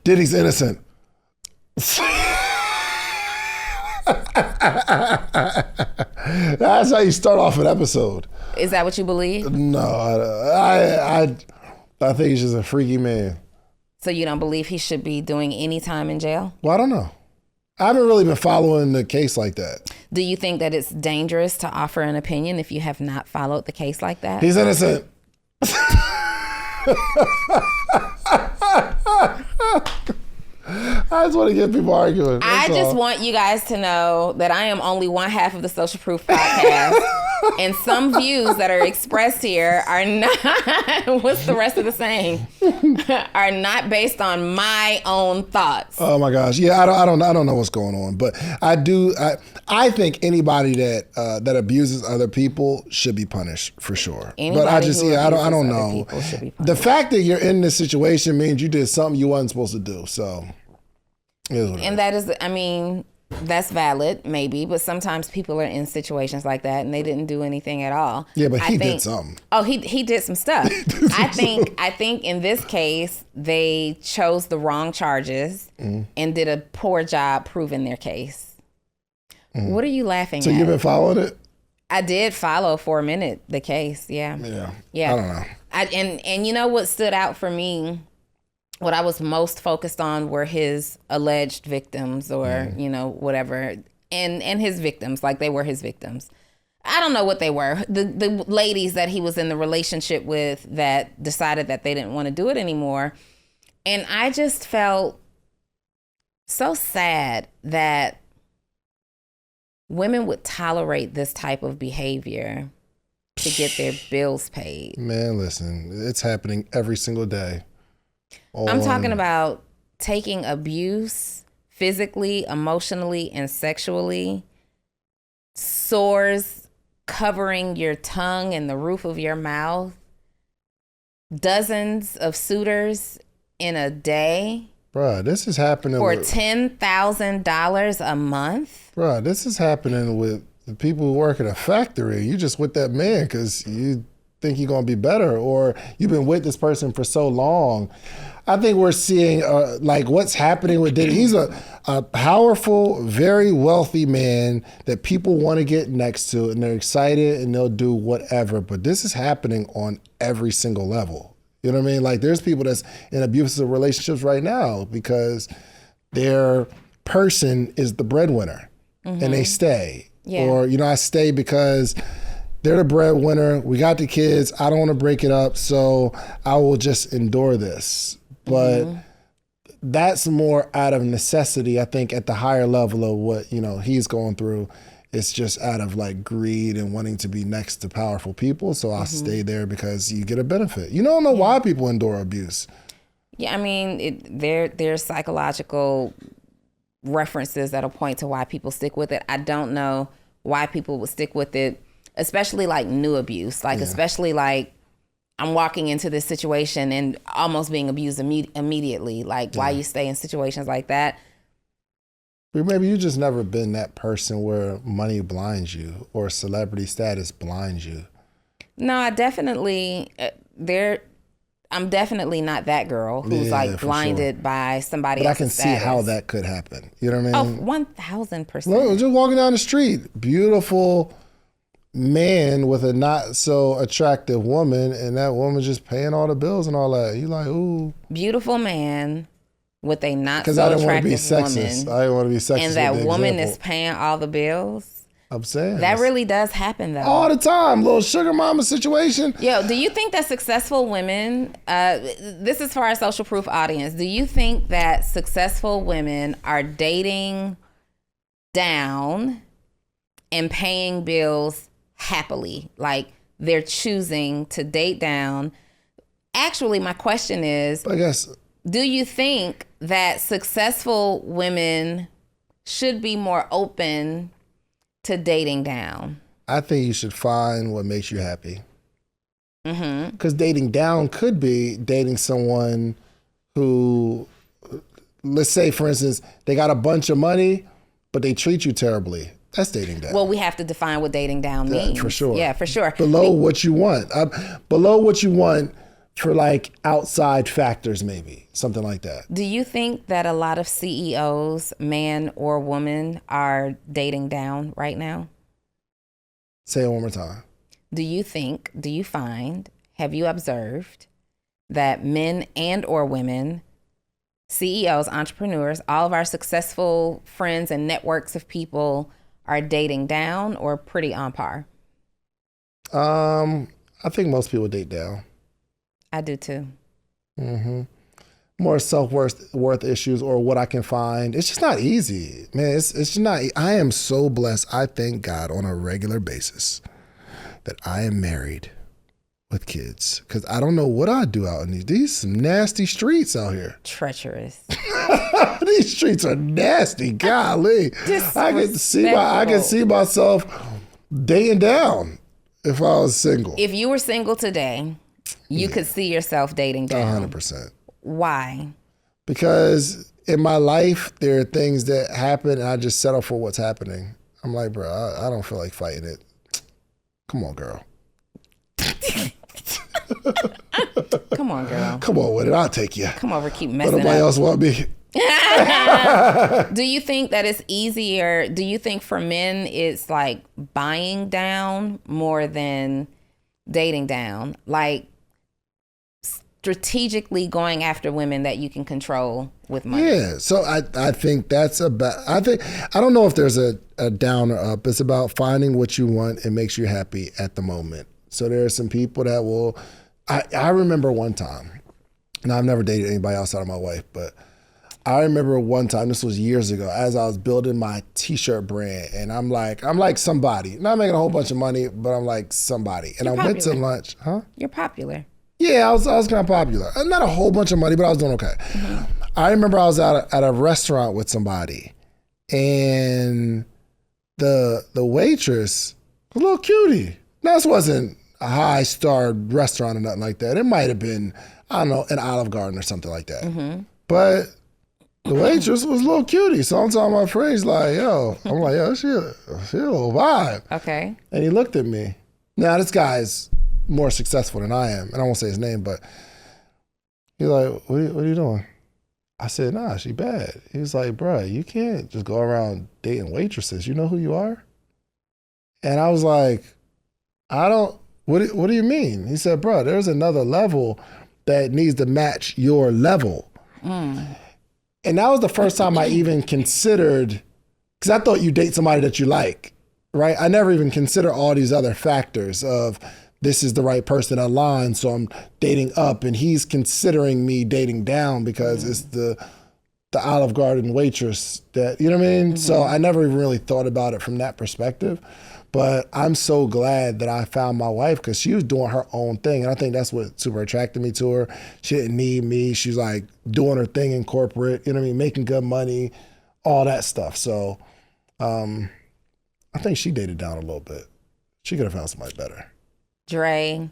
Diddy's innocent. That's how you start off an episode. Is that what you believe? No, I think he's just a freaky man. So you don't believe he should be doing any time in jail? Well, I don't know. I haven't really been following the case like that. Do you think that it's dangerous to offer an opinion if you have not followed the case like that? He's innocent. I just want to get people arguing. I just want you guys to know that I am only one half of the Social Proof podcast. And some views that are expressed here are not, what's the rest of the saying? Are not based on my own thoughts. Oh my gosh. Yeah, I don't know what's going on. But I think anybody that abuses other people should be punished for sure. Anybody but I just, who I don't know. people should be punished. The fact that you're in this situation means you did something you wasn't supposed to do. So, it is what it is. And that is, I mean, that's valid, maybe, but sometimes people are in situations like that and they didn't do anything at all. Yeah, but he did something. Oh, he did some stuff. I think in this case they chose the wrong charges and did a poor job proving their case. What are you laughing at? So you've been following it? I did follow for a minute the case. Yeah. I don't know. And you know what stood out for me? What I was most focused on were his alleged victims or, you know, whatever. And his victims, like they were his victims. I don't know what they were. The ladies that he was in the relationship with that decided that they didn't want to do it anymore. And I just felt so sad that women would tolerate this type of behavior to get their bills paid. Man, listen, it's happening every single day. I'm talking about taking abuse physically, emotionally, and sexually, sores covering your tongue and the roof of your mouth, dozens of suitors in a day. Bruh, this is happening for $10,000 a month. Bruh, this is happening with the people who work at a factory. You just with that man because you think you're going to be better, or you've been with this person for so long. I think we're seeing like what's happening with Diddy. He's a powerful, very wealthy man that people want to get next to, and they're excited and they'll do whatever. But this is happening on every single level. You know what I mean? Like there's people that's in abusive relationships right now because their person is the breadwinner and they stay. Yeah. Or, you know, I stay because they're the breadwinner. We got the kids. I don't want to break it up, so I will just endure this. But that's more out of necessity, I think, at the higher level of what, you know, he's going through. It's just out of like greed and wanting to be next to powerful people. So I'll stay there because you get a benefit. You don't know why people endure abuse. Yeah, I mean, there's psychological references that'll point to why people stick with it. I don't know why people would stick with it, especially like new abuse, like especially like I'm walking into this situation and almost being abused immediately. Like why you stay in situations like that. But maybe you just never been that person where money blinds you or celebrity status blinds you. No, I definitely, I'm definitely not that girl who's like blinded by somebody else's status. But I can see how that could happen. You know what I mean? Oh, 1,000%. Look, just walking down the street, beautiful man with a not so attractive woman, and that woman just paying all the bills and all that. You like, ooh. Beautiful man with a not so attractive woman. Because I didn't want to be sexist. I didn't want to be sexist. And that woman is paying all the bills. I'm saying. That really does happen, though. All the time. Little sugar mama situation. Yo, do you think that successful women, this is for our social proof audience, do you think that successful women are dating down and paying bills happily? Like they're choosing to date down. Actually, my question is, I guess, do you think that successful women should be more open to dating down? I think you should find what makes you happy. Because dating down could be dating someone who, let's say, for instance, they got a bunch of money, but they treat you terribly. That's dating down. Well, we have to define what dating down means. For sure. Yeah, for sure. Below what you want. Below what you want for like outside factors, maybe something like that. Do you think that a lot of CEOs, man or woman, are dating down right now? Say it one more time. Do you find, have you observed that men and or women, CEOs, entrepreneurs, all of our successful friends and networks of people are dating down or pretty on par? I think most people date down. I do too. Mm-hmm. More self-worth issues or what I can find. It's just not easy, man. It's just not. I am so blessed. I thank God on a regular basis that I am married with kids, because I don't know what I'd do out in these some nasty streets out here. Treacherous. These streets are nasty. Golly, I can see myself dating down if I was single. If you were single today, you could see yourself dating down. 100%. Why? Because in my life, there are things that happen and I just settle for what's happening. I'm like, bro, I don't feel like fighting it. Come on, girl. Come on, girl. Come on with it. I'll take you. Come over, keep messing Nobody else want me. Do you think that it's easier? Do you think for men it's like buying down more than dating down? Like strategically going after women that you can control with money? Yeah. So I think that's about, I don't know if there's a down or up. It's about finding what you want and makes you happy at the moment. So there are some people that will, I remember one time, and I've never dated anybody outside of my wife, but I remember one time, this was years ago, as I was building my t-shirt brand, and I'm like somebody. Not making a whole bunch of money, but I'm like somebody. And You're I went to popular. lunch, huh? You're popular. Yeah, I was kind of popular. Not a whole bunch of money, but I was doing okay. Mm-hmm. I remember I was at a restaurant with somebody, and the waitress was a little cutie. Now, this wasn't a high-starred restaurant or nothing like that. It might have been, I don't know, an Olive Garden or something like that. Mm-hmm. But the waitress was a little cutie. So I'm telling my friends, like, yo, I'm like, yo, she a little vibe. Okay. And he looked at me. Now, this guy's more successful than I am. And I won't say his name, but he's like, what are you doing? I said, nah, she bad. He was like, bruh, you can't just go around dating waitresses. You know who you are? And I was like, what do you mean? He said, bruh, there's another level that needs to match your level. Mm. And that was the first time I even considered, because I thought you date somebody that you like, right? I never even consider all these other factors of this is the right person aligned, so I'm dating up, and he's considering me dating down because it's the Olive Garden waitress that, you know what I mean? Mm-hmm. So I never even really thought about it from that perspective. But I'm so glad that I found my wife, because she was doing her own thing. And I think that's what super attracted me to her. She didn't need me. She's like doing her thing in corporate, you know what I mean? Making good money, all that stuff. So I think she dated down a little bit. She could have found somebody better. Dre,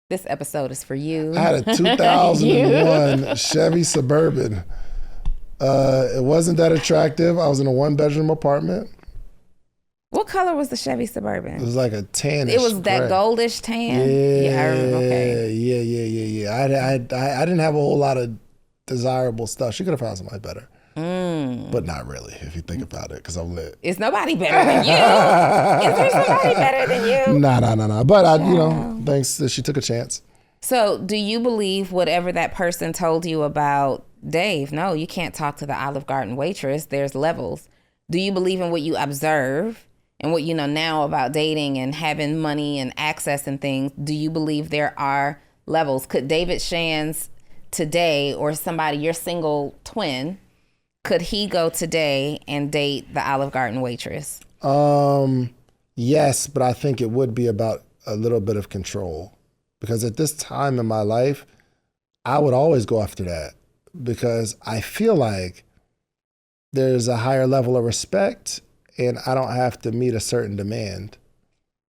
this episode is for you. I had a 2001 Chevy Suburban. It wasn't that attractive. I was in a 1-bedroom apartment. What color was the Chevy Suburban? It was like a tannish. It was that goldish tan? Yeah. I remember. Okay. Yeah. I didn't have a whole lot of desirable stuff. She could have found somebody better. But not really, if you think about it, because I'm lit. Is nobody better than you? Is there somebody better than you? Nah. But thanks that she took a chance. So do you believe whatever that person told you about Dave? No, you can't talk to the Olive Garden waitress. There's levels. Do you believe in what you observe and what you know now about dating and having money and access and things? Do you believe there are levels? Could David Shands today, or somebody, your single twin, could he go today and date the Olive Garden waitress? Yes, but I think it would be about a little bit of control, because at this time in my life, I would always go after that, because I feel like there's a higher level of respect and I don't have to meet a certain demand.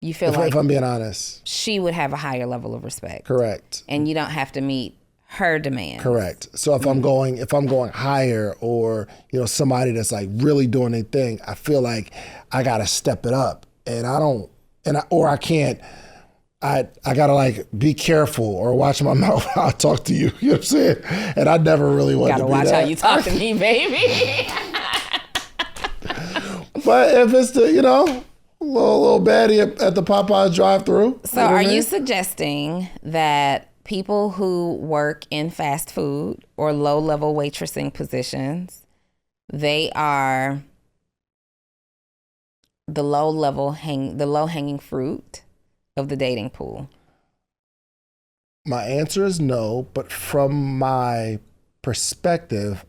You feel like, if I'm being honest, she would have a higher level of respect. Correct. And you don't have to meet her demand. Correct. So if I'm going higher, or somebody that's like really doing their thing, I feel like I gotta step it up, and I can't I gotta like be careful or watch my mouth when I talk to you. You know what I'm saying? And I never really wanted to be watch that. how you talk to me, baby. But if it's the, little baddie at the Popeyes drive-thru. So are you suggesting that people who work in fast food or low-level waitressing positions, they are the low-hanging fruit of the dating pool? My answer is no, but from my perspective,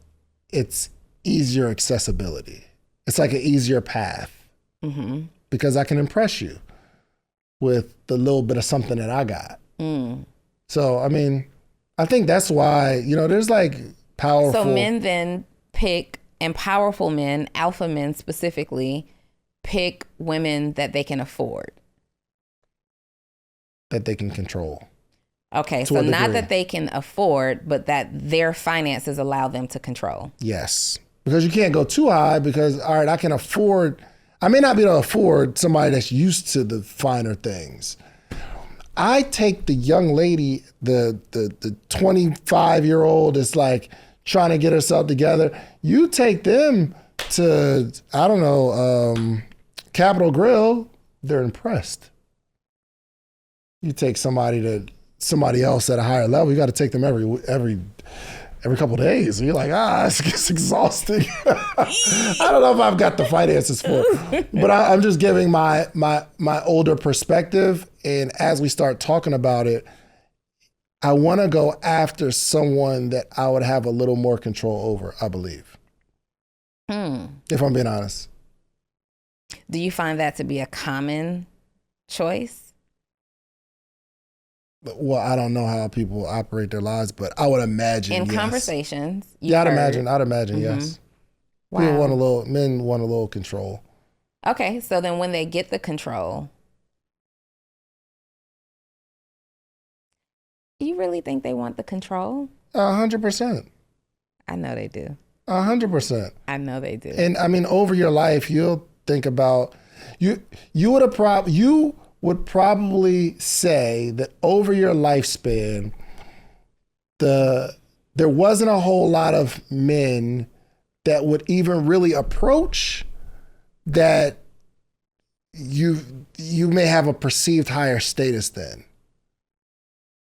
it's easier accessibility. It's like an easier path because I can impress you with the little bit of something that I got. So, I mean, I think that's why, there's like powerful. So men then pick, and powerful men, alpha men specifically, pick women that they can afford. That they can control. Okay, so not that they can afford, but that their finances allow them to control. Yes. Because you can't go too high because, all right, I may not be able to afford somebody that's used to the finer things. I take the young lady, the 25-year-old that's like trying to get herself together. You take them to, I don't know, Capitol Grill, they're impressed. You take somebody else at a higher level, you got to take them every couple of days. And you're like, it's exhausting. I don't know if I've got the finances for it, but I'm just giving my older perspective. And as we start talking about it, I want to go after someone that I would have a little more control over, I believe. If I'm being honest. Do you find that to be a common choice? Well, I don't know how people operate their lives, but I would imagine in yes. conversations. I'd imagine yes. Wow. Men want a little control. Okay, so then when they get the control, you really think they want the control? 100%. I know they do. 100%. I know they do. And I mean, over your life, you'll think about you would probably say that over your lifespan, there wasn't a whole lot of men that would even really approach that you may have a perceived higher status than.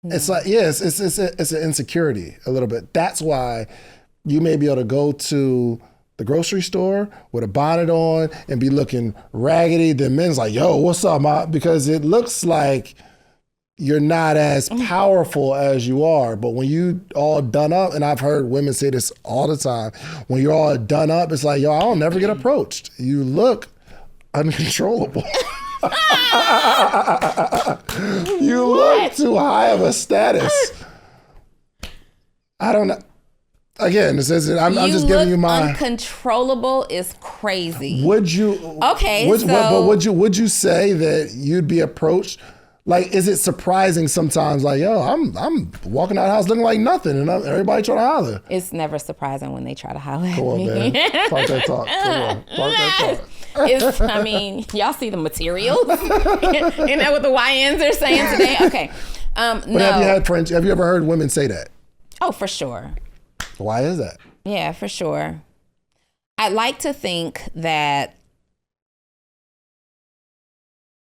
No. It's like, yes, it's an insecurity a little bit. That's why you may be able to go to the grocery store with a bonnet on and be looking raggedy. Then men's like, yo, what's up, ma? Because it looks like you're not as powerful as you are. But when you all done up, and I've heard women say this all the time, when you're all done up, it's like, yo, I'll never get approached. You look uncontrollable. You look too high of a status. I don't know. Again, I'm just giving you my uncontrollable is crazy. Would you? Okay, but would you say that you'd be approached? Like, is it surprising sometimes? Like, yo, I'm walking out of the house looking like nothing, and everybody trying to holler. It's never surprising when they try to holler at Come on, me. man. Talk that talk. Come on. Talk that talk. I mean, y'all see the materials? Isn't that what the YNs are saying today? Okay. But no. have you had friends? Have you ever heard women say that? Oh, for sure. Why is that? Yeah, for sure. I like to think that.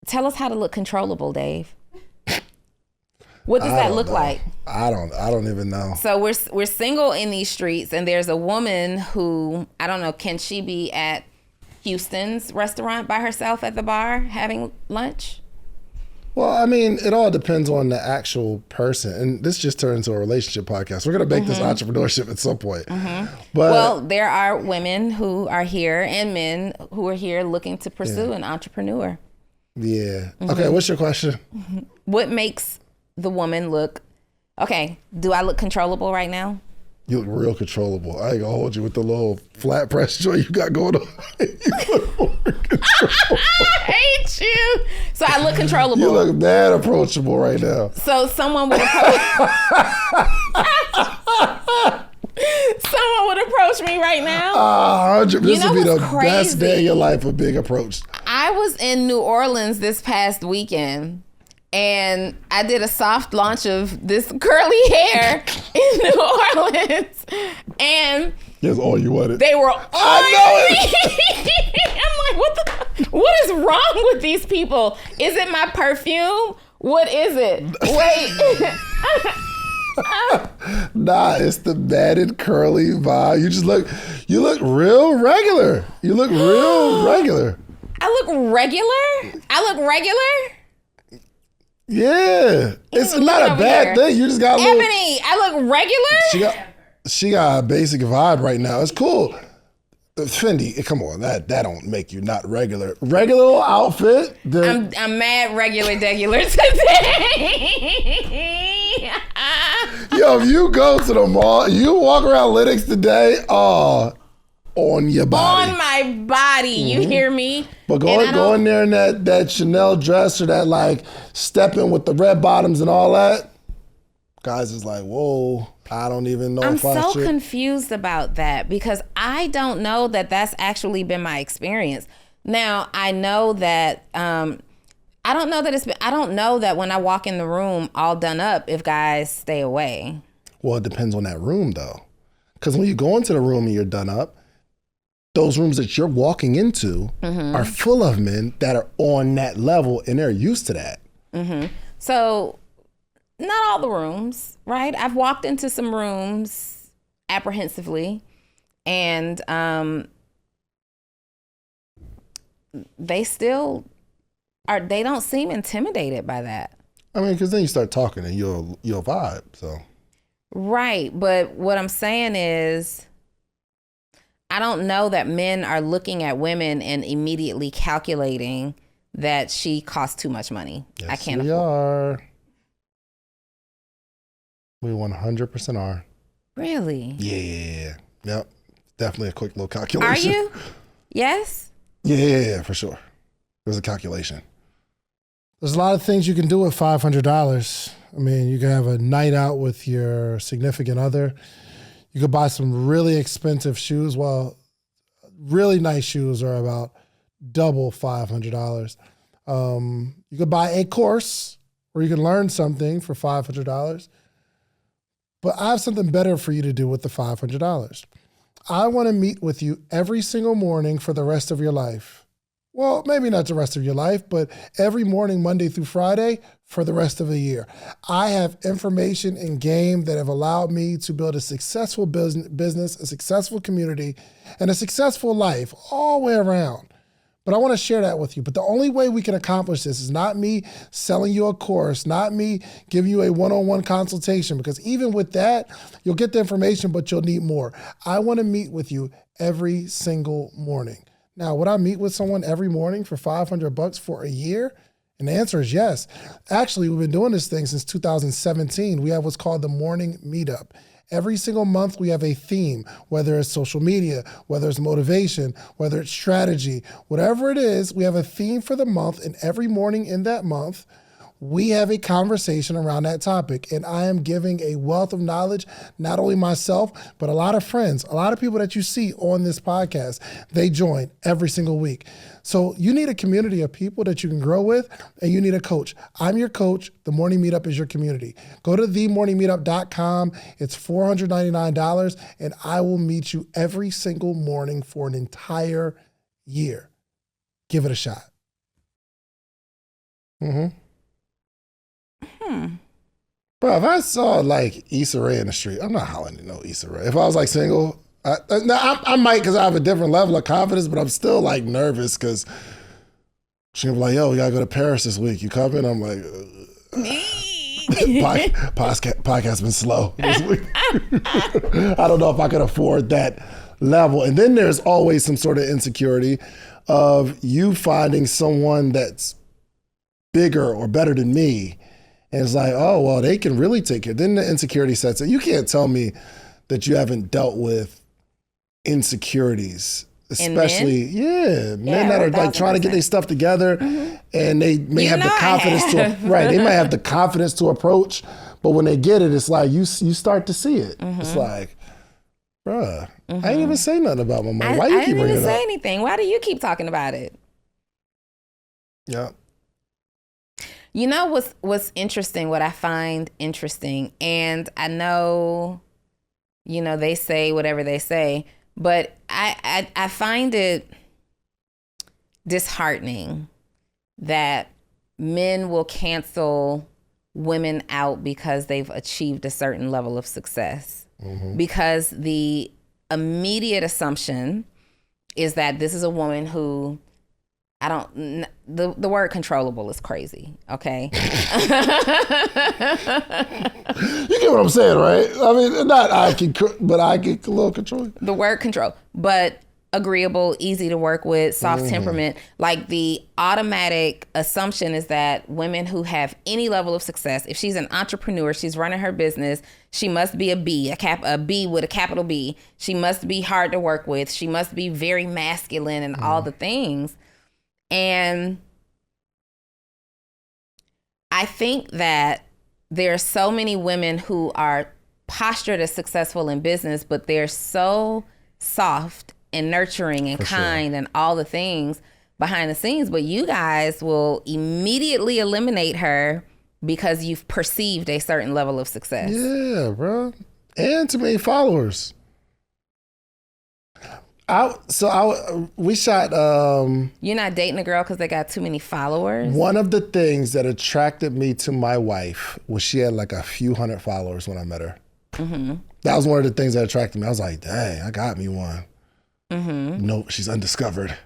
Tell us how to look controllable, Dave. What does that look like? I don't even know. So we're single in these streets, and there's a woman who, I don't know, can she be at Houston's restaurant by herself at the bar having lunch? Well, I mean, it all depends on the actual person. And this just turned into a relationship podcast. We're going to make this entrepreneurship at some point. But, well, there are women who are here and men who are here looking to pursue an entrepreneur. Yeah. Okay, what's your question? What makes the woman look, okay, do I look controllable right now? You look real controllable. I ain't gonna hold you with the little flat press joint you got going on. You look more controllable. I hate you. So I look controllable. You look mad approachable right now. So someone would approach me right now. This would be the best day of your life of being approached. I was in New Orleans this past weekend, And I did a soft launch of this curly hair in New Orleans. And that's all you wanted. they were I know it. I'm like, what is wrong with these people? Is it my perfume? What is it? Wait. Nah, it's the matted curly vibe. You look real regular. You look real regular. I look regular? I look regular? Yeah. It's not a bad thing. You just got a little... Ebony, I look regular? She got a basic vibe right now. It's cool. Fendi, come on, that don't make you not regular. Regular little outfit. I'm mad regular today. Yo, if you go to the mall, you walk around Linux today, on your body. On my body, you hear me? But go in there in that Chanel dress or that like stepping with the red bottoms and all that, guys is like, whoa, I don't even know if I'm so confused about that because I don't know that that's actually been my experience. Now, I know that I don't know that when I walk in the room all done up if guys stay away. Well, it depends on that room though. Because when you go into the room and you're done up, those rooms that you're walking into are full of men that are on that level and they're used to that. Mm-hmm. So not all the rooms, right? I've walked into some rooms apprehensively and they still they don't seem intimidated by that. I mean, because then you start talking and you'll vibe, so. Right, but what I'm saying is I don't know that men are looking at women and immediately calculating that she costs too much money. Yes, I can't we afford. are. We 100% are. Really? Yeah. Yep. Definitely a quick little calculation. Are you? Yes? Yeah, for sure. There's a calculation. There's a lot of things you can do with $500. I mean, you can have a night out with your significant other. You could buy some really expensive shoes. Well, really nice shoes are about double $500. You could buy a course where you can learn something for $500. But I have something better for you to do with the $500. I want to meet with you every single morning for the rest of your life. Well, maybe not the rest of your life, but every morning, Monday through Friday, for the rest of the year. I have information and game that have allowed me to build a successful business, a successful community, and a successful life all the way around. But I want to share that with you. But the only way we can accomplish this is not me selling you a course, not me giving you a one-on-one consultation, because even with that, you'll get the information, but you'll need more. I want to meet with you every single morning. Now, would I meet with someone every morning for $500 for a year? And the answer is yes. Actually, we've been doing this thing since 2017. We have what's called the Morning Meetup. Every single month, we have a theme, whether it's social media, whether it's motivation, whether it's strategy, whatever it is, we have a theme for the month. And every morning in that month, we have a conversation around that topic. And I am giving a wealth of knowledge, not only myself, but a lot of friends, a lot of people that you see on this podcast, they join every single week. So you need a community of people that you can grow with, and you need a coach. I'm your coach. The Morning Meetup is your community. Go to themorningmeetup.com. It's $499, and I will meet you every single morning for an entire year. Give it a shot. Bro, if I saw like Issa Rae in the street, I'm not hollering to no Issa Rae. If I was like single, I might, because I have a different level of confidence, but I'm still like nervous because she'll be like, yo, we gotta go to Paris this week. You coming? I'm like, podcast been slow this week. I don't know if I could afford that level. And then there's always some sort of insecurity of you finding someone that's bigger or better than me. And it's like, oh, well, they can really take care. Then the insecurity sets in. You can't tell me that you haven't dealt with insecurities, especially, men that are like trying to get their stuff together, and they may have the confidence they might have the confidence to approach, but when they get it, it's like you start to see it. It's like, bruh, I ain't even say nothing about my money. Why you keep bringing it up? I didn't even say anything. Why do you keep talking about it? Yeah. You know what's interesting, what I find interesting, and I know, you know, they say whatever they say, but I find it disheartening that men will cancel women out because they've achieved a certain level of success. Because the immediate assumption is that this is a woman who, the word controllable is crazy, okay? You get what I'm saying, right? I mean, not I can, but I get a little control. The word control, but agreeable, easy to work with, soft temperament. Like the automatic assumption is that women who have any level of success, if she's an entrepreneur, she's running her business, she must be a B with a capital B. She must be hard to work with. She must be very masculine and all the things. And I think that there are so many women who are postured as successful in business, but they're so soft and nurturing and kind and all the things behind the scenes. But you guys will immediately eliminate her because you've perceived a certain level of success. Yeah, bro. And too many followers. We shot. You're not dating a girl because they got too many followers? One of the things that attracted me to my wife was she had like a few hundred followers when I met her. That was one of the things that attracted me. I was like, dang, I got me one. Nope, she's undiscovered.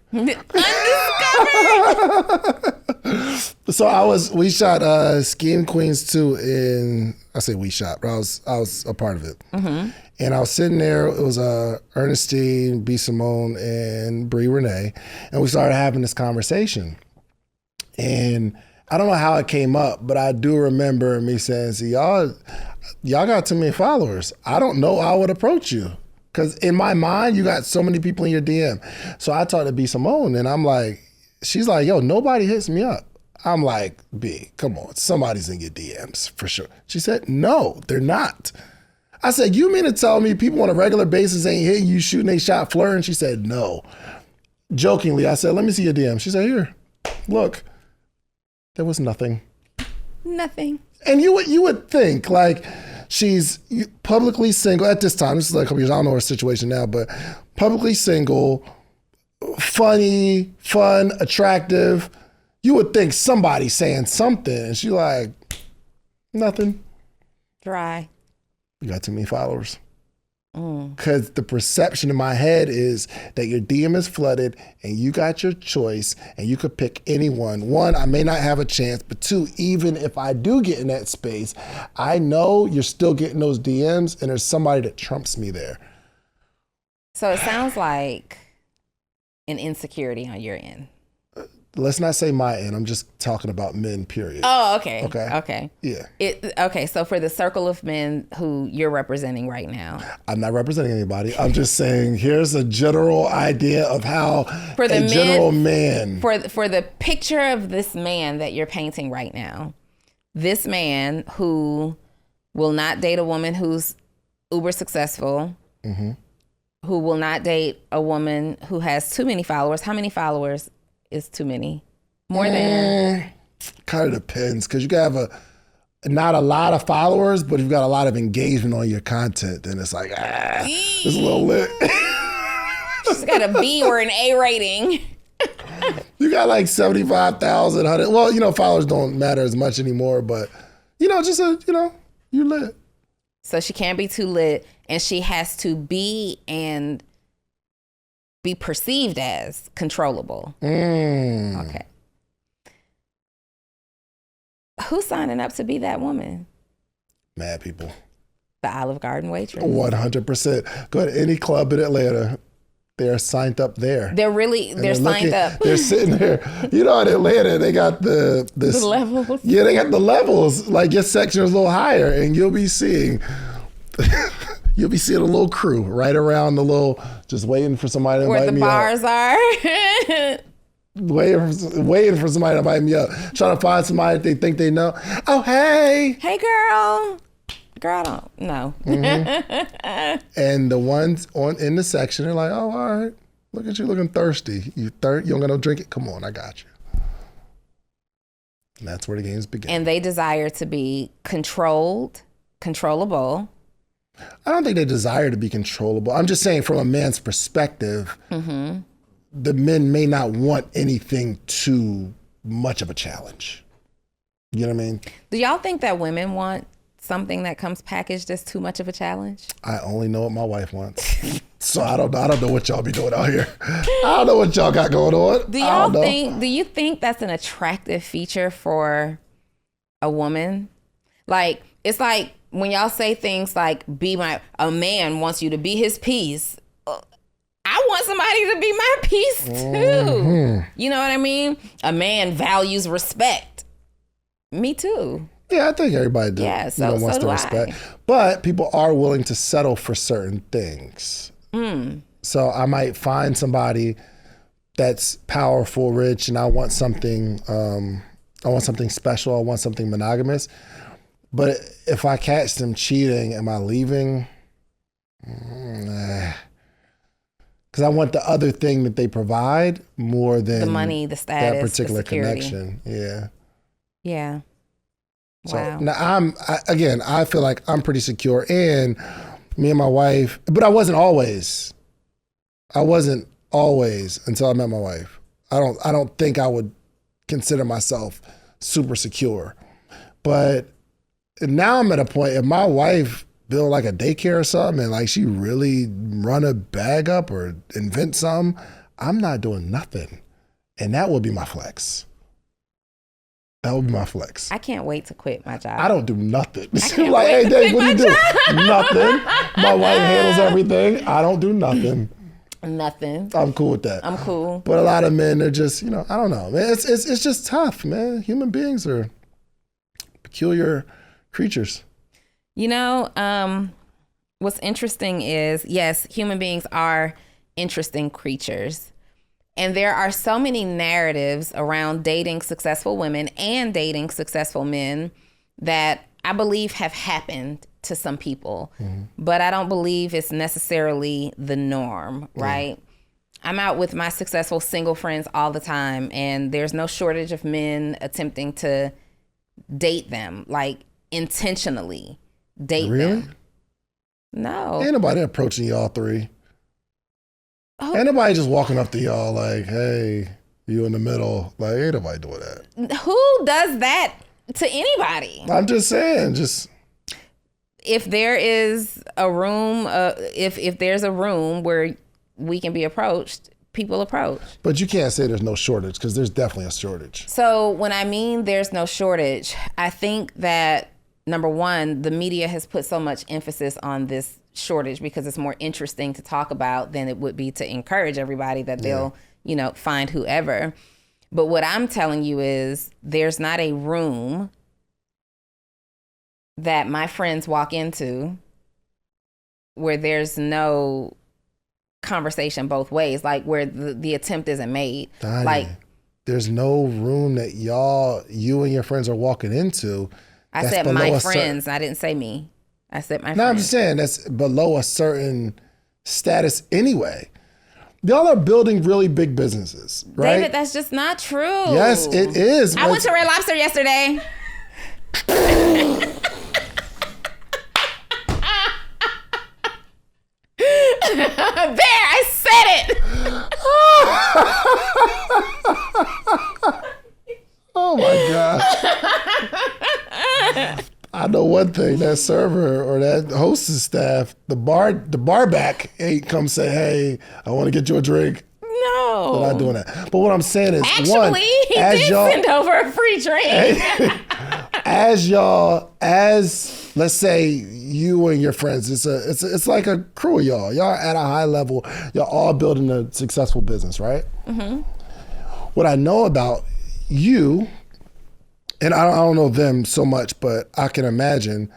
So we shot Scheme Queens 2 in, I say we shot, but I was a part of it. And I was sitting there, it was Ernestine, B. Simone, and Bree Renee, and we started having this conversation. And I don't know how it came up, but I do remember me saying, see, y'all got too many followers. I don't know how I would approach you. Because in my mind, you got so many people in your DM. So I talked to B. Simone, and I'm like, she's like, yo, nobody hits me up. I'm like, B, come on, somebody's in your DMs for sure. She said, no, they're not. I said, you mean to tell me people on a regular basis ain't hitting you, shooting a shot, flirting? She said, no. Jokingly, I said, let me see your DM. She said, here, look. There was nothing. Nothing. And you would think, like, she's publicly single at this time. This is like a couple years. I don't know her situation now, but publicly single, funny, fun, attractive. You would think somebody's saying something. And she's like, nothing. Dry. You got too many followers. Because the perception in my head is that your DM is flooded and you got your choice and you could pick anyone. One, I may not have a chance, but two, even if I do get in that space, I know you're still getting those DMs and there's somebody that trumps me there. So it sounds like an insecurity on your end. Let's not say my end. I'm just talking about men, period. Oh, okay. Okay. Yeah. Okay, so for the circle of men who you're representing right now. I'm not representing anybody. I'm just saying here's a general idea of how for the general man. For the picture of this man that you're painting right now, this man who will not date a woman who's uber successful, who will not date a woman who has too many followers. How many followers is too many? More than? Kind of depends, because you can have not a lot of followers, but you've got a lot of engagement on your content, then it's like, it's a little lit. She's got a B or an A rating. You got like 75,000, 100. Well, followers don't matter as much anymore, but, you're lit. So she can't be too lit, and she has to be and be perceived as controllable. Okay. Who's signing up to be that woman? Mad people. The Olive Garden waitress. 100%. Go to any club in Atlanta. They're signed up there. They're signed up. They're sitting there. In Atlanta, they got the levels. Yeah, they got the levels. Like your section is a little higher, and you'll be seeing a little crew right around the little, just waiting for somebody to invite me up. Where the bars are. waiting for somebody to invite me up. Trying to find somebody that they think they know. Oh, hey. Hey, girl. Girl, I don't know. And the ones in the section are like, oh, all right. Look at you looking thirsty. You don't got no drink it? Come on, I got you. And that's where the games begin. And they desire to be controllable. I don't think they desire to be controllable. I'm just saying from a man's perspective, the men may not want anything too much of a challenge. You know what I mean? Do y'all think that women want something that comes packaged as too much of a challenge? I only know what my wife wants. So I don't know what y'all be doing out here. I don't know what y'all got going on. Do you think that's an attractive feature for a woman? Like, it's like when y'all say things like, a man wants you to be his piece. I want somebody to be my piece too. You know what I mean? A man values respect. Me too. Yeah, I think everybody does. Yeah, so wants so to do respect. I. But people are willing to settle for certain things. So I might find somebody that's powerful, rich, and I want something special. I want something monogamous. But if I catch them cheating, am I leaving? Because I want the other thing that they provide more than The money, the status, that particular the security. connection. Yeah. Yeah. So Wow. now I feel like I'm pretty secure, and me and my wife, but I wasn't always until I met my wife. I don't think I would consider myself super secure. But now I'm at a point, if my wife build like a daycare or something and like she really run a bag up or invent something, I'm not doing nothing. And that would be my flex. That would be my flex. I can't wait to quit my job. I don't do nothing. can't Like, wait hey, to Dave, quit what do you my do? Nothing. My wife handles everything. I don't do nothing. Nothing. I'm cool with that. I'm cool. But a lot of men, they're just, I don't know, man. It's just tough, man. Human beings are peculiar creatures. What's interesting is, yes, human beings are interesting creatures. And there are so many narratives around dating successful women and dating successful men that I believe have happened to some people, but I don't believe it's necessarily the norm, right? I'm out with my successful single friends all the time, and there's no shortage of men attempting to date them, like intentionally date them. No. Ain't nobody approaching y'all three. Ain't nobody just walking up to y'all like, hey, you in the middle. Like, ain't nobody doing that. Who does that to anybody? I'm just saying, if there is a room, if there's a room where we can be approached, people approach. But you can't say there's no shortage, because there's definitely a shortage. So when I mean there's no shortage, I think that, number one, the media has put so much emphasis on this shortage because it's more interesting to talk about than it would be to encourage everybody that they'll, find whoever. But what I'm telling you is there's not a room that my friends walk into where there's no conversation both ways, like where the attempt isn't made. Donni, like there's no room that you and your friends are walking into. I said my friends. I didn't say me. I said my friends. No, I'm just saying that's below a certain status anyway. Y'all are building really big businesses, right? David, that's just not true. Yes, it is. I went to Red Lobster yesterday. There, I said it. Oh my God. I know one thing, that server or that hostess staff, the bar back ain't come say, hey, I want to get you a drink. No. They're not doing that. But what I'm saying is, actually, he did send over a free drink. as let's say you and your friends, it's like a crew of y'all. Y'all are at a high level. Y'all all building a successful business, right? Mm-hmm. What I know about you, and I don't know them so much, but I can imagine,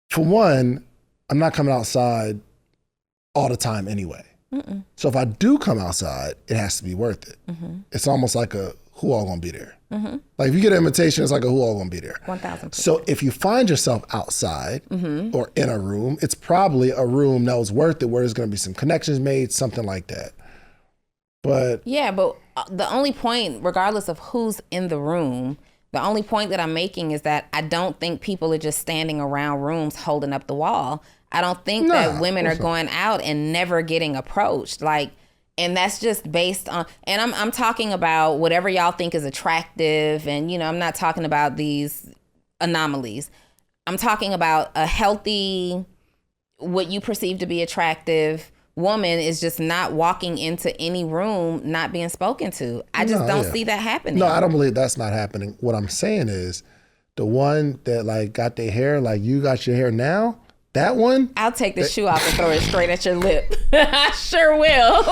for one, I'm not coming outside all the time anyway. Mm-mm. So if I do come outside, it has to be worth it. Mm-hmm. It's almost like who all gonna be there? Mm-hmm. Like if you get an invitation, it's like who all gonna be there? 1,000%. So if you find yourself outside or in a room, it's probably a room that was worth it, where there's gonna be some connections made, something like that. But yeah, but the only point, regardless of who's in the room, The only point that I'm making is that I don't think people are just standing around rooms holding up the wall. I don't think that women are going out and never getting approached. Like, and that's just based on, and I'm talking about whatever y'all think is attractive. And, you know, I'm not talking about these anomalies. I'm talking about a healthy, what you perceive to be attractive woman is just not walking into any room not being spoken to. I just don't see that happening. No, I don't believe that's not happening. What I'm saying is the one that like got their hair like you got your hair now, that one. I'll take the shoe off and throw it straight at your lip. I sure will.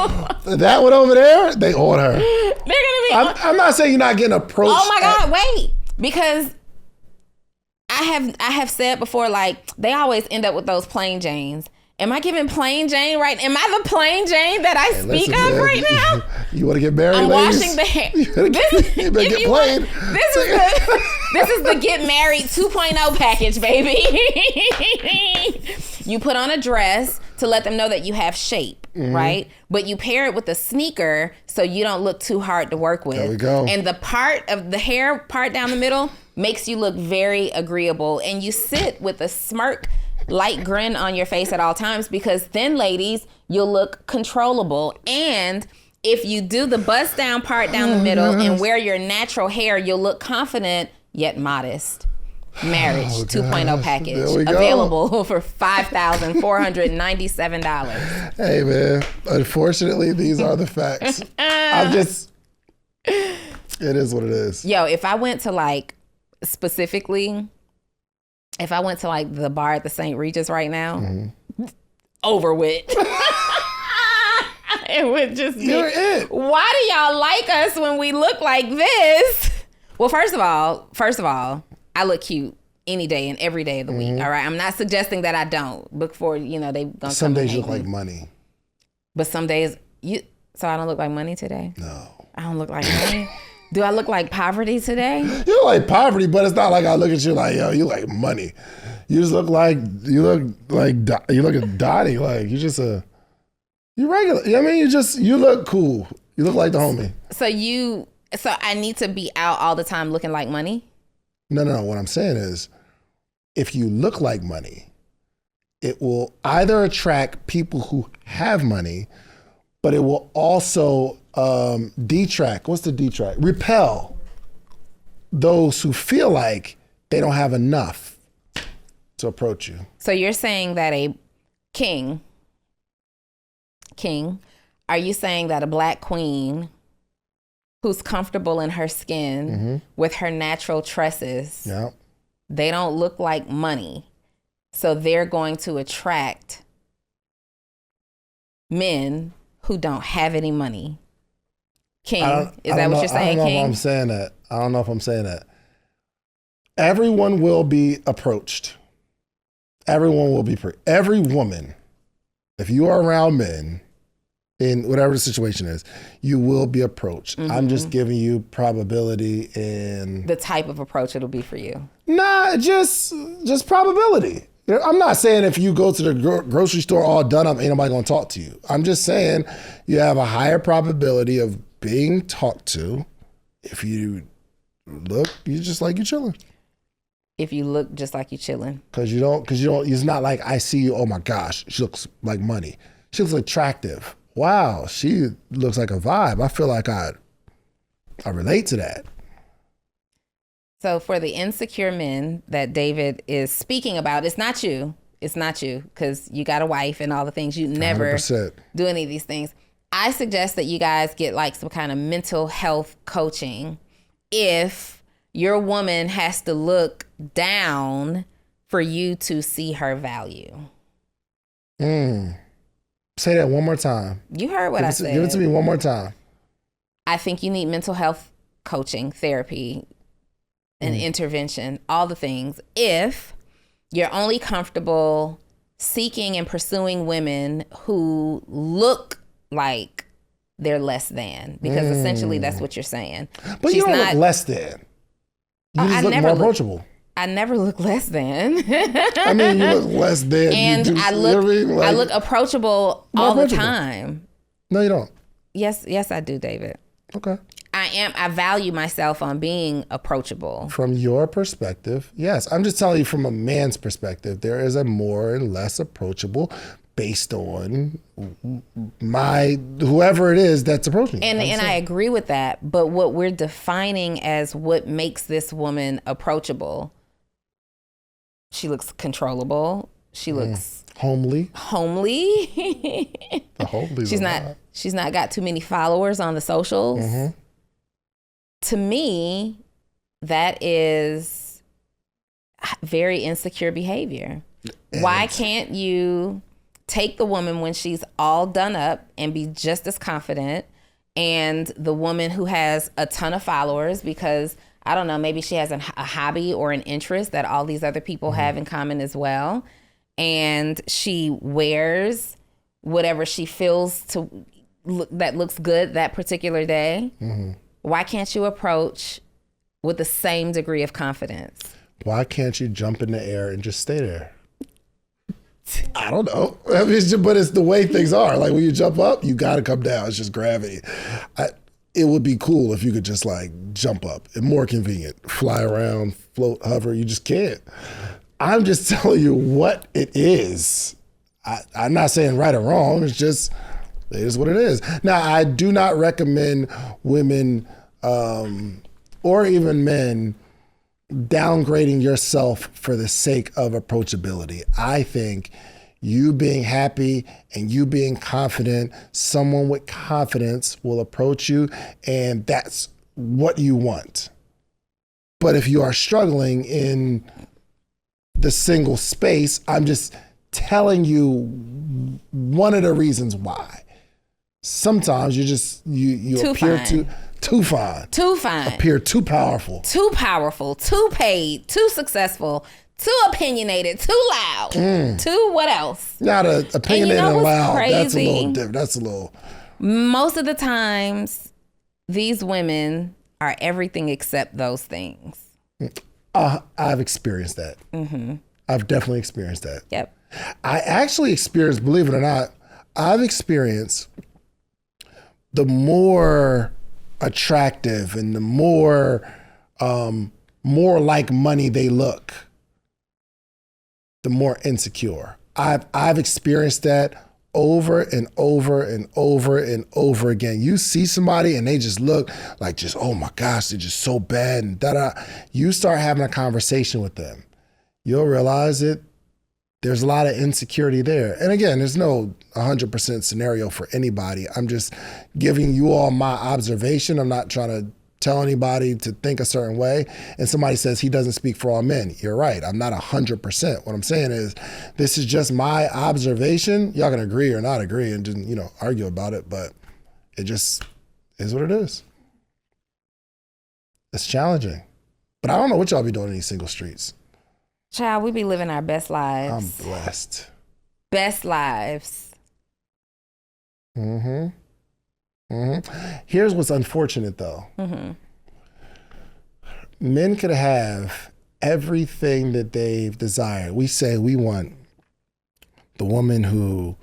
That one over there, they on her. They're gonna be. I'm not saying you're not getting approached. Oh my God, wait. Because I have said before, like, they always end up with those plain Janes. Am I giving plain Jane right? Am I the plain Jane that I speak of right now? You want to get married, I'm ladies? washing the hair. You better get plain. This is the get married 2.0 package, baby. You put on a dress to let them know that you have shape, right? But you pair it with a sneaker so you don't look too hard to work with. There we go. And the part of the hair part down the middle makes you look very agreeable. And you sit with a smirk, light grin on your face at all times, because then, ladies, you'll look controllable. And if you do the bust down part down the middle and wear your natural hair, you'll look confident yet modest. Marriage 2.0 package available for $5,497. Hey man, unfortunately these are the facts. It is what it is. Yo, if I went to like specifically, if I went to like the bar at the St. Regis right now, over with. It would just be, why do y'all like us when we look like this? Well, first of all, I look cute any day and every day of the week. All right. I'm not suggesting that I don't. Before, you know, they gonna some come days you look like money. But some days so I don't look like money today? No. I don't look like money? Do I look like poverty today? You look like poverty, but it's not like I look at you like, yo, you like money. You just look like you look at Donni, like you regular. I mean, you look cool. You look like the homie. So I need to be out all the time looking like money? No. What I'm saying is, if you look like money, it will either attract people who have money, but it will also detract. What's the detract? Repel those who feel like they don't have enough to approach you. So you're saying that a king, are you saying that a black queen who's comfortable in her skin with her natural tresses, they don't look like money, so they're going to attract men who don't have any money? King, is that what you're saying, King? I don't know if I'm saying that. I don't know if I'm saying that. Everyone will be approached. Everyone will be, every woman, if you are around men, in whatever the situation is, you will be approached. I'm just giving you probability in the type of approach it'll be for you. Nah, just probability. I'm not saying if you go to the grocery store all done up, ain't nobody gonna talk to you. I'm just saying you have a higher probability of being talked to if you look, you just like you chilling. If you look just like you chilling. Cause you don't, it's not like I see you, oh my gosh, she looks like money. She looks attractive. Wow, she looks like a vibe. I feel like I relate to that. So for the insecure men that David is speaking about, it's not you, because you got a wife and all the things. You never 100%. Do any of these things. I suggest that you guys get like some kind of mental health coaching if your woman has to look down for you to see her value. Say that one more time. You heard what I said. Give it to me one more time. I think you need mental health coaching, therapy, and intervention, all the things, if you're only comfortable seeking and pursuing women who look like they're less than, because essentially that's what you're saying. But you don't look less than. You just look more approachable. I never look less than. I mean, you look less than. And I look approachable all the time. No, you don't. Yes, I do, David. Okay. I value myself on being approachable. From your perspective, yes. I'm just telling you from a man's perspective, there is a more and less approachable based on whoever it is that's approaching you. And I agree with that. But what we're defining as what makes this woman approachable, she looks controllable. She looks homely. The homely. She's not got too many followers on the socials. Mm-hmm. To me, that is very insecure behavior. Why can't you take the woman when she's all done up and be just as confident, and the woman who has a ton of followers because, I don't know, maybe she has a hobby or an interest that all these other people have in common as well, and she wears whatever she feels that looks good that particular day? Why can't you approach with the same degree of confidence? Why can't you jump in the air and just stay there? I don't know. I mean, but it's the way things are. Like when you jump up, you got to come down. It's just gravity. It would be cool if you could just like jump up. It's more convenient. Fly around, float, hover. You just can't. I'm just telling you what it is. I'm not saying right or wrong. It's just, it is what it is. Now, I do not recommend women or even men downgrading yourself for the sake of approachability. I think you being happy and you being confident, someone with confidence will approach you, and that's what you want. But if you are struggling in the single space, I'm just telling you one of the reasons why. Sometimes you appear too fine. Appear too powerful. Too paid. Too successful. Too opinionated. Too loud. Too what else? Not opinionated and loud. Crazy? That's a little different. That's a little. Most of the times, these women are everything except those things. I've experienced that. I've definitely experienced that. Yep. I actually experienced, believe it or not, I've experienced the more attractive and the more like money they look, the more insecure. I've experienced that over and over and over and over again. You see somebody and they just look like just, oh my gosh, they're just so bad and da-da. You start having a conversation with them. You'll realize there's a lot of insecurity there. And again, there's no 100% scenario for anybody. I'm just giving you all my observation. I'm not trying to tell anybody to think a certain way. And somebody says he doesn't speak for all men. You're right. I'm not 100%. What I'm saying is this is just my observation. Y'all can agree or not agree and just, argue about it, but it just is what it is. It's challenging. But I don't know what y'all be doing in these single streets. Child, we be living our best lives. I'm blessed. Best lives. Here's what's unfortunate, though. Men could have everything that they've desired. We say we want the woman who,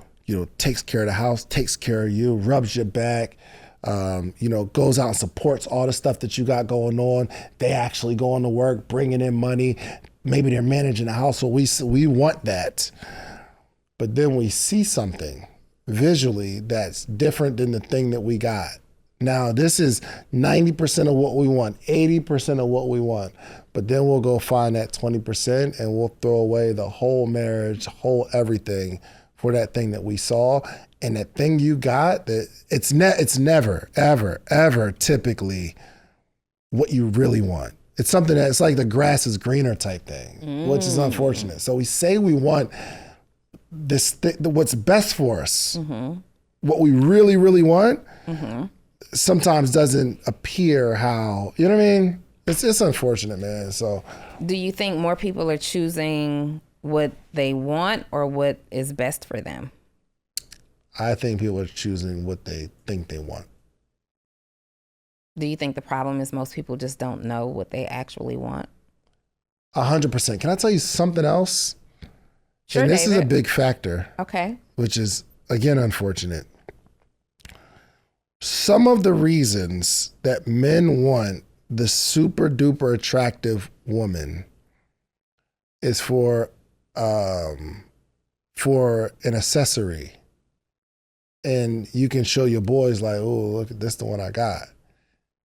takes care of the house, takes care of you, rubs your back, goes out and supports all the stuff that you got going on. They actually going to work, bringing in money. Maybe they're managing the house, so we want that. But then we see something visually that's different than the thing that we got. Now, this is 90% of what we want, 80% of what we want. But then we'll go find that 20% and we'll throw away the whole marriage, whole everything for that thing that we saw. And that thing you got, it's never, ever, ever typically what you really want. It's something that's like the grass is greener type thing, which is unfortunate. So we say we want this what's best for us. What we really, really want sometimes doesn't appear how, you know what I mean? It's unfortunate, man. So do you think more people are choosing what they want or what is best for them? I think people are choosing what they think they want. Do you think the problem is most people just don't know what they actually want? 100%. Can I tell you something else? Sure, and this David. is a big factor. Okay. Which is, again, unfortunate. some of the reasons that men want the super duper attractive woman is for an accessory. And you can show your boys like, oh, look, this the one I got.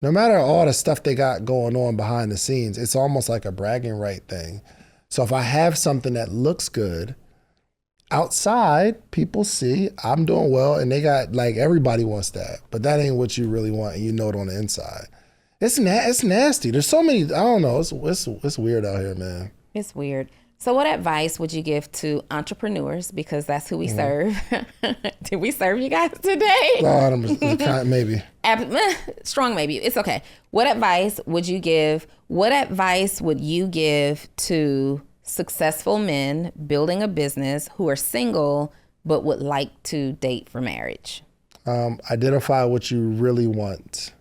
No matter all the stuff they got going on behind the scenes, it's almost like a bragging right thing. So if I have something that looks good, outside, people see I'm doing well, and they got, like, everybody wants that. But that ain't what you really want, and you know it on the inside. It's nasty. There's so many, I don't know, it's weird out here, man. It's weird. So what advice would you give to entrepreneurs? Because that's who we serve. Did we serve you guys today? Maybe. Strong maybe. It's okay. What advice would you give? What advice would you give to successful men building a business who are single but would like to date for marriage? Identify what you really want.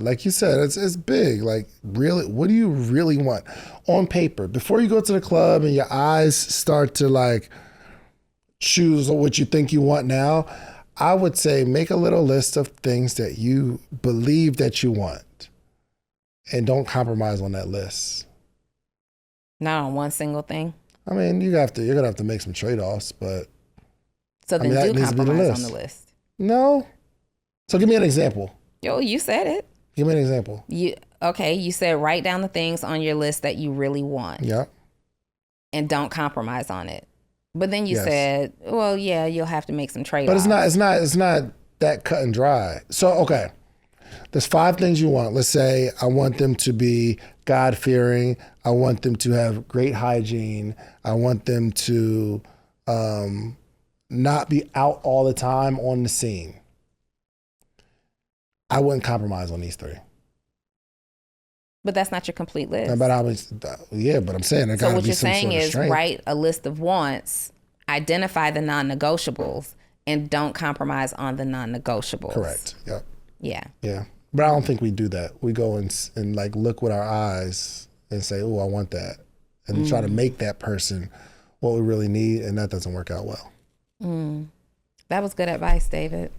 Like you said, it's big. Like, really, what do you really want on paper? Before you go to the club and your eyes start to, like, choose what you think you want now, I would say make a little list of things that you believe that you want, and don't compromise on that list. Not on one single thing? I mean, you're gonna have to make some trade-offs, but so then do compromise on the list. No. So give me an example. Yo, you said it. Give me an example. You said write down the things on your list that you really want. Yeah. And don't compromise on it. But then you said, well, yeah, you'll have to make some trade-offs. But it's not that cut and dry. So, okay. There's 5 things you want. Let's say I want them to be God-fearing. I want them to have great hygiene. I want them to not be out all the time on the scene. I wouldn't compromise on these 3. But that's not your complete list. But I'm saying there got to be some sort of strength. So what you're saying is write a list of wants, identify the non-negotiables, and don't compromise on the non-negotiables. Correct. Yep. Yeah. Yeah. But I don't think we do that. We go and like look with our eyes and say, oh, I want that. And try to make that person what we really need, and that doesn't work out well. That was good advice, David.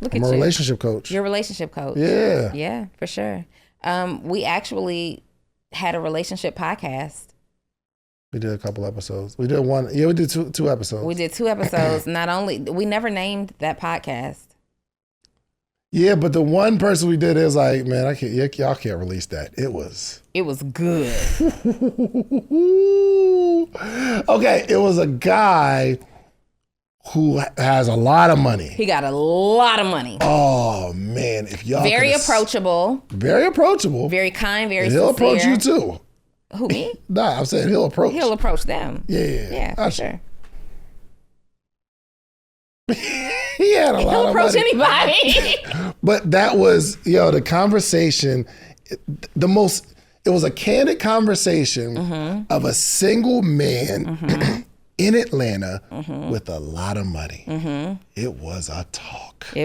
Look at you. I'm a relationship coach. You're a relationship coach. Yeah. Yeah, for sure. We actually had a relationship podcast. We did a couple episodes. We did one. Yeah, we did two episodes. We did 2 episodes. We never named that podcast. Yeah, but the one person we did is like, man, y'all can't release that. It was good. Okay, it was a guy who has a lot of money. He got a lot of money. Oh man, if y'all very approachable, very kind, very sincere. He'll approach you too. Who, me? Nah, I'm saying he'll approach them. Yeah, for sure. He had a lot of money. He'll approach anybody. But that was, the conversation. It was a candid conversation of a single man in Atlanta with a lot of money. It was a talk. We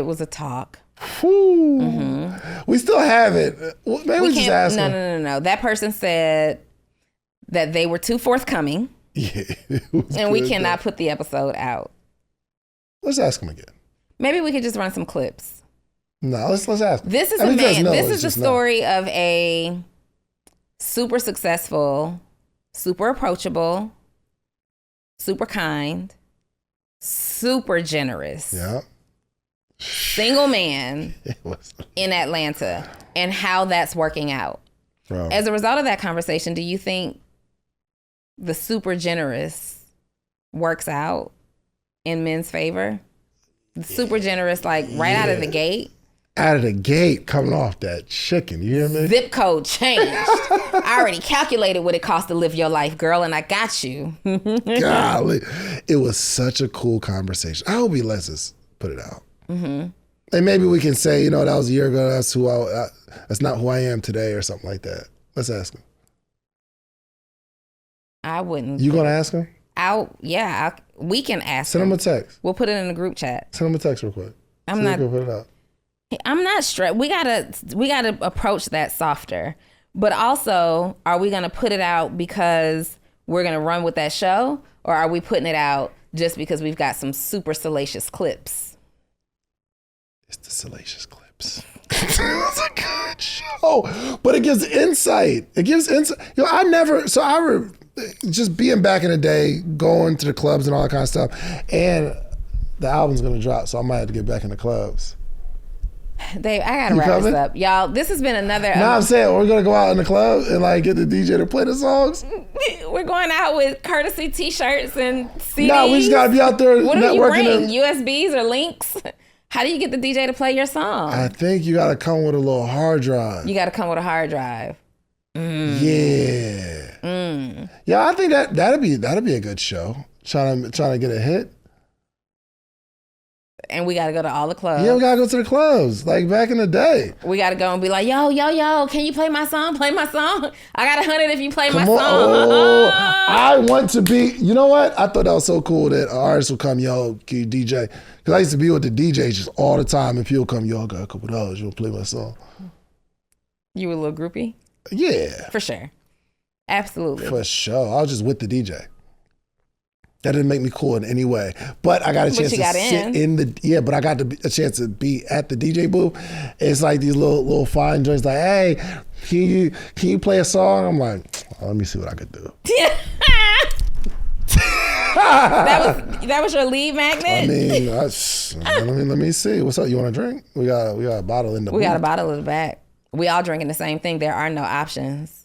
still have it. Maybe we just ask him. No. That person said that they were too forthcoming. Yeah. And we cannot put the episode out. Let's ask him again. Maybe we could just run some clips. No, let's ask him. This is This is the story of a super successful, super approachable, super kind, super generous. Yeah. Single man in Atlanta, and how that's working out. Bro. As a result of that conversation, do you think the super generous works out in men's favor? The super generous, like right out of the gate? Out of the gate, coming off that chicken, you hear me? Zip code changed. I already calculated what it costs to live your life, girl, and I got you. Golly. It was such a cool conversation. I hope he lets us put it out. And maybe we can say, that was a year ago, that's not who I am today, or something like that. Let's ask him. I wouldn't. You gonna ask him? We can ask Send him a text. We'll put it in the group chat. Send him a text real quick. I'm not stressed. We gotta approach that softer. But also, are we gonna put it out because we're gonna run with that show, or are we putting it out just because we've got some super salacious clips? It's the Salacious Clips. It's a good show, but it gives insight. Just being back in the day, going to the clubs and all that kind of stuff, and the album's gonna drop, so I might have to get back in the clubs. Dave, I gotta wrap this up, y'all. This has been another. I'm saying we're gonna go out in the club and like get the DJ to play the songs. We're going out with courtesy T-shirts and CDs. No, we just gotta be out there what do you networking. bring? USBs or links? How do you get the DJ to play your song? I think you gotta come with a little hard drive. You gotta come with a hard drive. Yeah. Yeah, I think that'd be a good show. Trying to get a hit. And we gotta go to all the clubs. Yeah, we gotta go to the clubs like back in the day. We gotta go and be like, yo, can you play my song? Play my song. I got 100 if you play my song. Oh, I want to be. You know what? I thought that was so cool that an artist would come, yo, can you DJ? Because I used to be with the DJs just all the time, and people come, yo, I got a couple dollars. You want to play my song? You a little groupie? Yeah, for sure, absolutely, for sure. I was just with the DJ. That didn't make me cool in any way, but I got a chance to sit in the but I got a chance to be at the DJ booth. It's like these little fine joints. Like, hey, can you play a song? I'm like, oh, let me see what I could do. that was your lead magnet. I mean, let me see. What's up? You want a drink? We got a bottle in the. We got a bottle in the back. We all drinking the same thing. There are no options.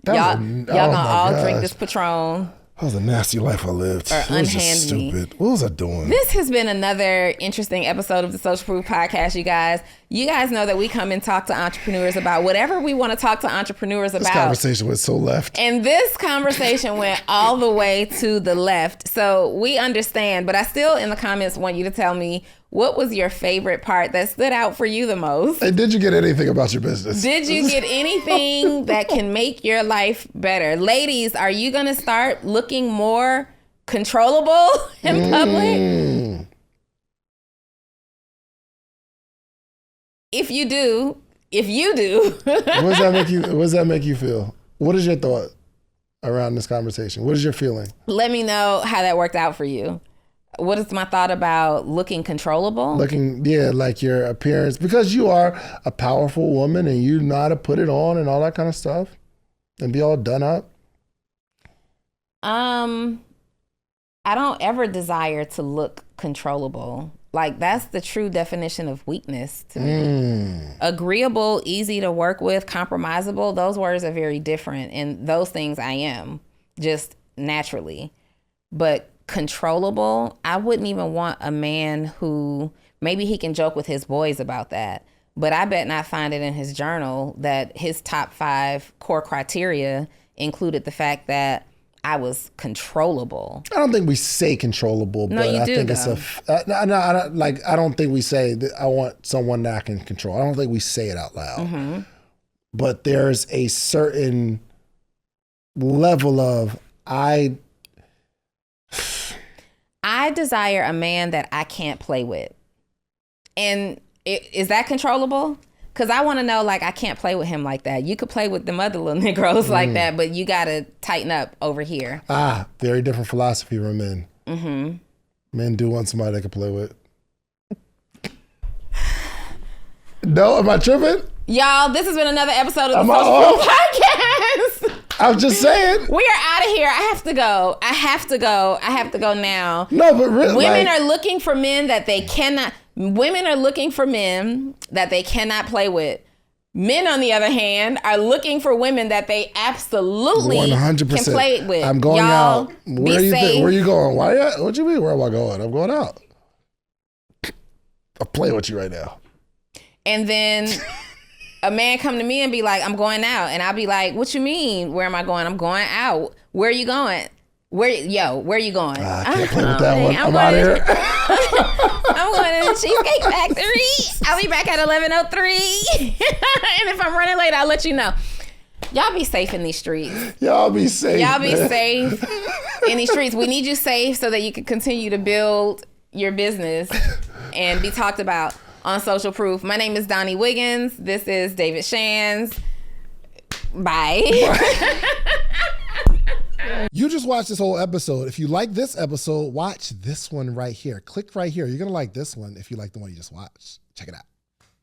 Y'all gonna all drink this Patron. That was a nasty life I lived. Or it was just stupid. What was I doing? This has been another interesting episode of the Social Proof Podcast, you guys. You guys know that we come and talk to entrepreneurs about whatever we want to talk to entrepreneurs about. This conversation went so left. And this conversation went all the way to the left. So we understand, but I still in the comments want you to tell me, what was your favorite part that stood out for you the most? And did you get anything about your business? Did you get anything that can make your life better? Ladies, are you going to start looking more controllable in public? If you do. What does that make you feel? What is your thought around this conversation? What is your feeling? Let me know how that worked out for you. What is my thought about looking controllable? Like your appearance, because you are a powerful woman and you know how to put it on and all that kind of stuff and be all done up. I don't ever desire to look controllable. Like, that's the true definition of weakness to me. Agreeable, easy to work with, compromisable, those words are very different. And those things I am just naturally. But controllable, I wouldn't even want a man who, maybe he can joke with his boys about that, but I bet not find it in his journal that his top 5 core criteria included the fact that I was controllable. I don't think we say controllable, no, but you I do, think though. I don't think we say that I want someone that I can control. I don't think we say it out loud. But there's a certain level of I desire a man that I can't play with. And is that controllable? Because I want to know, like, I can't play with him like that. You could play with them other little Negroes like that, but you got to tighten up over here. Very different philosophy from men. Men do want somebody they can play with. No, am I tripping? Y'all, this has been another episode of the Social Proof Podcast. I'm just saying. We are out of here. I have to go now. No, but really, women are looking for men that they cannot. Women are looking for men that they cannot play with. Men, on the other hand, are looking for women that they absolutely 100% can play with. I'm going Y'all, out. Where are you going? Why? What you mean? Where am I going? I'm going out. I'll play with you right now. And then a man come to me and be like, I'm going out. And I'll be like, what you mean? Where am I going? I'm going out. Where are you going? Where are you going? I can't play with that one. I'm out of here. I'm going to the Cheesecake Factory. I'll be back at 11:03. And if I'm running late, I'll let you know. Y'all be safe in these streets. Y'all be safe. Y'all be safe in these streets. We need you safe so that you can continue to build your business and be talked about on Social Proof. My name is Donni Wiggins. This is David Shands. Bye. You just watched this whole episode. If you like this episode, watch this one right here. Click right here. You're going to like this one if you like the one you just watched. Check it out.